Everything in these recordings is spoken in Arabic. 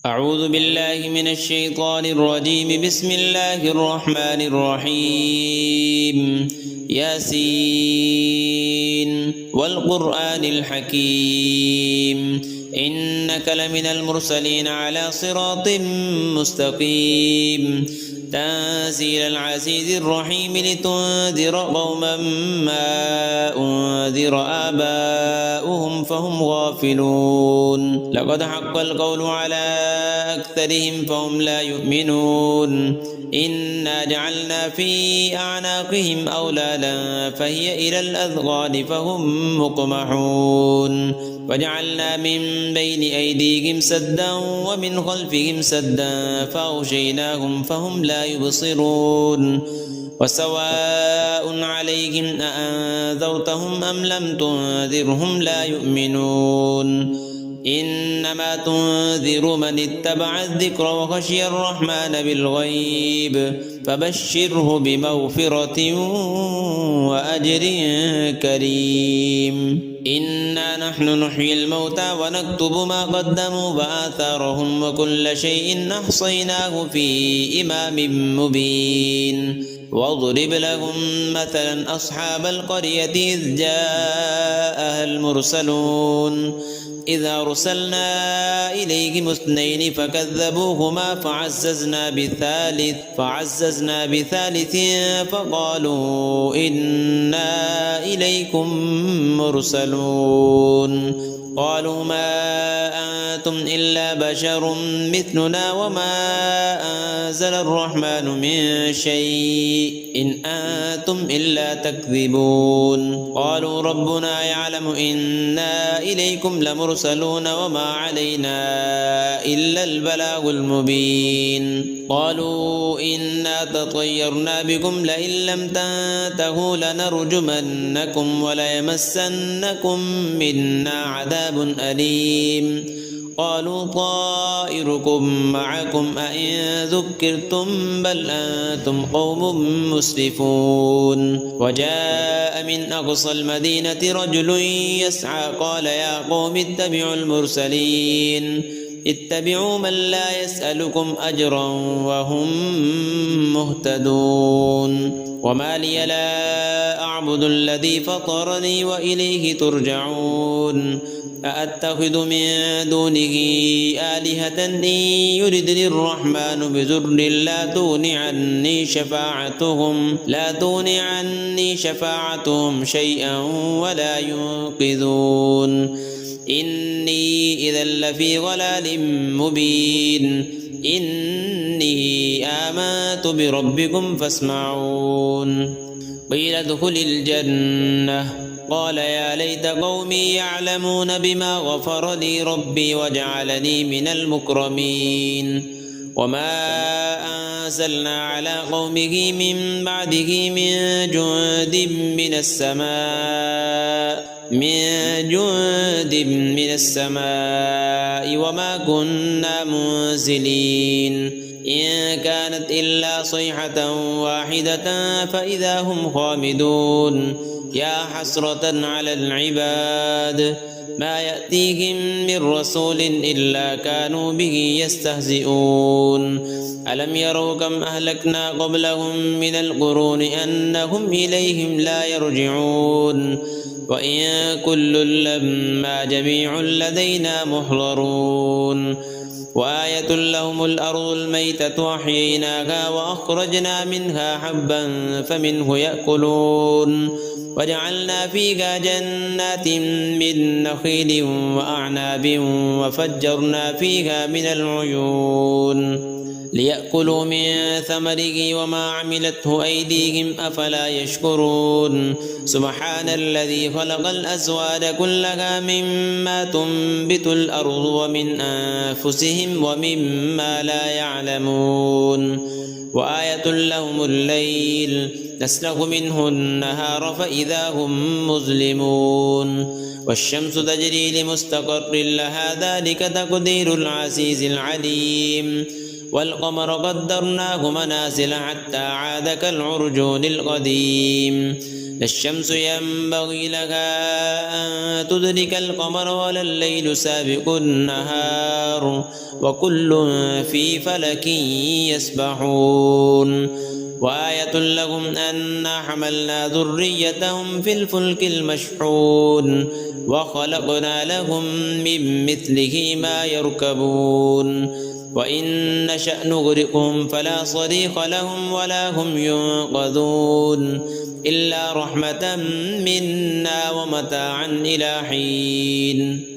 أعوذ بالله من الشيطان الرجيم. بسم الله الرحمن الرحيم. ياسين والقرآن الحكيم إنك لمن المرسلين على صراط مستقيم تنزيل العزيز الرحيم لتنذر قوما ما أنذر آباؤهم فهم غافلون. لقد حق القول على أكثرهم فهم لا يؤمنون. إنا جعلنا في أعناقهم أغلالا فهي إلى الأذقان فهم مقمحون وجعلنا من بين أيديهم سدا ومن خلفهم سدا فأغشيناهم فهم لا يبصرون. وسواء عليهم أأنذرتهم أم لم تنذرهم لا يؤمنون. إنما تنذر من اتبع الذكر وخشي الرحمن بالغيب فبشره بمغفرة وأجر كريم. إنا نحن نحيي الموتى ونكتب ما قدموا وآثارهم وكل شيء أحصيناه في إمام مبين. واضرب لهم مثلا أصحاب القرية إذ جاءها المرسلون إذ أرسلنا إليهم اثنين فكذبوهما فعززنا بثالث فقالوا إنا إليكم مرسلون. قالوا ما أنتم إلا بشر مثلنا وما أنزل الرحمن من شيء إن أنتم إلا تكذبون. قالوا ربنا يعلم إنا إليكم لمرسلون وما علينا إلا البلاغ المبين. قالوا إنا تطيرنا بكم لئن لم تنتهوا لنرجمنكم وليمسنكم منا عذاب أليم. قالوا طائركم معكم أئن ذكرتم بل أنتم قوم مسرفون. وجاء من أقصى المدينة رجل يسعى قال يا قوم اتبعوا المرسلين اتبعوا من لا يسألكم أجرا وهم مهتدون. وما لي لا أعبد الذي فطرني وإليه ترجعون. أأتخذ من دونه آلهة إن يردني الرحمن بضر لا تغن عني شفاعتهم شيئا ولا ينقذون. إني إذا لفي ضلال مبين. إني آمنت بربكم فاسمعون. قيل ادخل الجنة قال يا ليت قومي يعلمون بما غفر لي ربي وجعلني من المكرمين. وما أنزلنا على قومه من بعده من جند من السماء وما كنا منزلين. إن كانت إلا صيحة واحدة فإذا هم خامدون. يا حسرة على العباد ما يأتيهم من رسول إلا كانوا به يستهزئون. ألم يروا كم أهلكنا قبلهم من القرون أنهم إليهم لا يرجعون. وإن كل لما جميع لدينا محضرون. وآية لهم الأرض الميتة أحييناها وأخرجنا منها حبا فمنه يأكلون. وجعلنا فيها جنات من نخيل وأعناب وفجرنا فيها من العيون ليأكلوا من ثمره وما عملته أيديهم أفلا يشكرون. سبحان الذي خلق الأزواج كلها مما تنبت الأرض ومن أنفسهم ومما لا يعلمون. وآية لهم الليل نسلخ منه النهار فإذا هم مظلمون. والشمس تجري لمستقر لها ذلك تقدير العزيز العليم. والقمر قدرناه منازل حتى عاد كالعرجون القديم. لا الشمس ينبغي لها أن تدرك القمر ولا الليل سابق النهار وكل في فلك يسبحون وآية لهم أنا حملنا ذريتهم في الفلك المشحون وخلقنا لهم من مثله ما يركبون وإن نشأ نغرقهم فلا صريخ لهم ولا هم ينقذون إلا رحمة منا ومتاعا إلى حين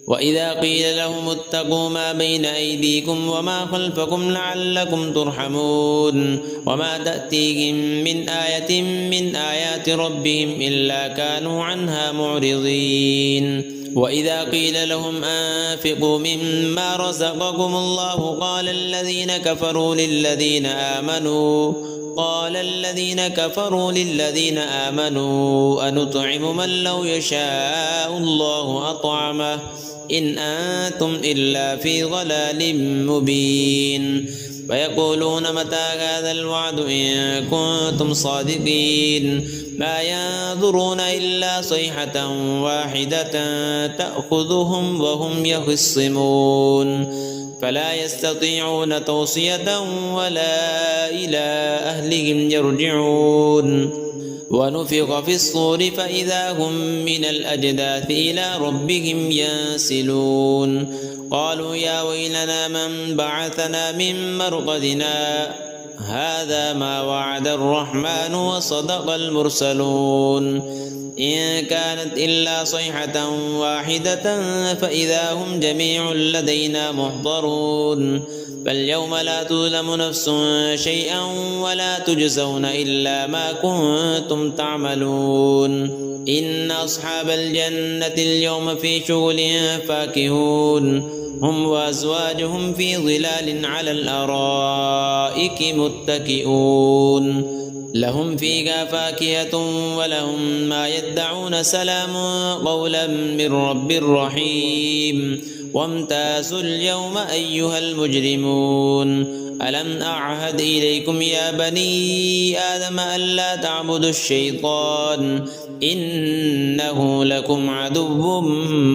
وإذا قيل لهم اتقوا ما بين أيديكم وما خلفكم لعلكم ترحمون وما تأتيهم من آية من آيات ربهم إلا كانوا عنها معرضين وإذا قيل لهم أنفقوا مما رزقكم الله قال الذين كفروا للذين آمنوا أنطعم من لو يشاء الله أطعمه إن أنتم إلا في ضلال مبين ويقولون متى هذا الوعد إن كنتم صادقين ما ينظرون إلا صيحة واحدة تأخذهم وهم يخصمون فلا يستطيعون توصية ولا إلى أهلهم يرجعون ونفخ في الصور فإذا هم من الأجداث إلى ربهم ينسلون قالوا يا ويلنا من بعثنا من مرقدنا هذا ما وعد الرحمن وصدق المرسلون إن كانت إلا صيحة واحدة فإذا هم جميع لدينا محضرون فاليوم لا تظلم نفس شيئا ولا تجزون إلا ما كنتم تعملون إن أصحاب الجنة اليوم في شغل فاكهون هم وأزواجهم في ظلال على الأرائك متكئون لهم فيها فاكهة ولهم ما يدعون سلام قولا من رب رحيم وامتازوا اليوم أيها المجرمون ألم أعهد إليكم يا بني آدم ألا تعبدوا الشيطان إنه لكم عدو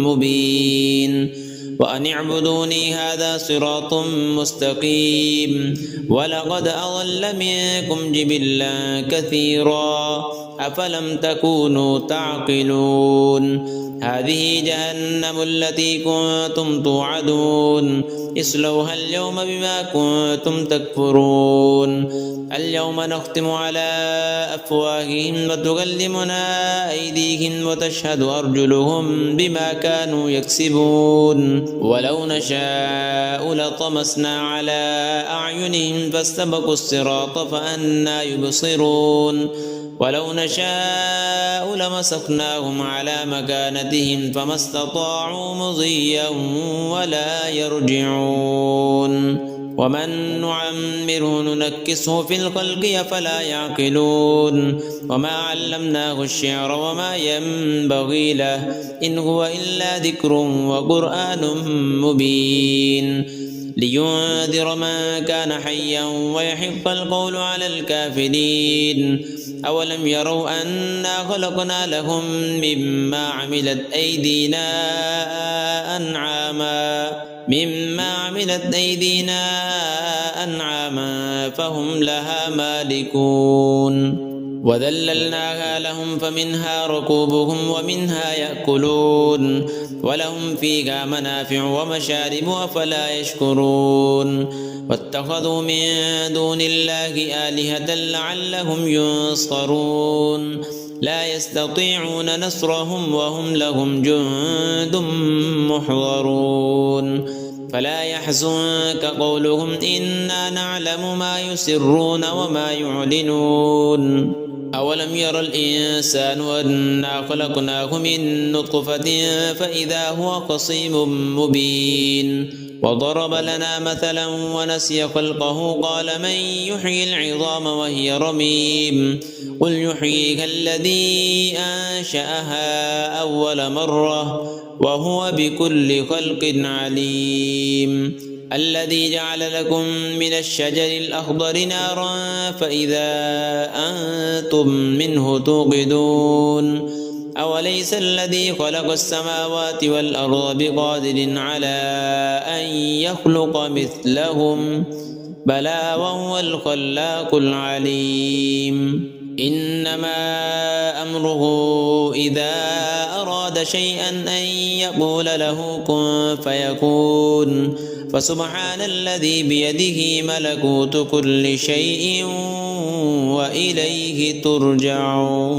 مبين وأن اعبدوني هذا صراط مستقيم ولقد أضل منكم جبلا كثيرا أفلم تكونوا تعقلون هذه جهنم التي كنتم توعدون اصلوها اليوم بما كنتم تكفرون اليوم نختم على أفواههم وتكلمنا أيديهم وتشهد أرجلهم بما كانوا يكسبون ولو نشاء لطمسنا على أعينهم فاستبقوا الصراط فأنى يبصرون ولو نشاء لمسخناهم على مكانتهم فما استطاعوا مضيا ولا يرجعون ومن نعمره ننكسه في الخلق أفلا يعقلون وما علمناه الشعر وما ينبغي له إن هو إلا ذكر وقرآن مبين لينذر من كان حيا ويحق القول على الكافرين أولم يروا أنا خلقنا لهم مما عملت أيدينا أنعاما فهم لها مالكون وذللناها لهم فمنها ركوبهم ومنها يأكلون ولهم فيها منافع ومشارب أفلا يشكرون واتخذوا من دون الله آلهة لعلهم ينصرون لا يستطيعون نصرهم وهم لهم جند محضرون فلا يحزنك قولهم إنا نعلم ما يسرون وما يعلنون أولم ير الإنسان أنا خلقناه من نطفة فإذا هو خصيم مبين وضرب لنا مثلا ونسي خلقه قال من يحيي العظام وهي رميم قل يحييها الذي أنشأها أول مرة وهو بكل خلق عليم الذي جعل لكم من الشجر الأخضر نارا فإذا أنتم منه توقدون أوليس الذي خلق السماوات والأرض بقادر على أن يخلق مثلهم بلى وهو الخلاق العليم إنما أمره إذا أراد شيئا أن يقول له كن فيكون فسبحان الذي بيده ملكوت كل شيء وإليه ترجعون.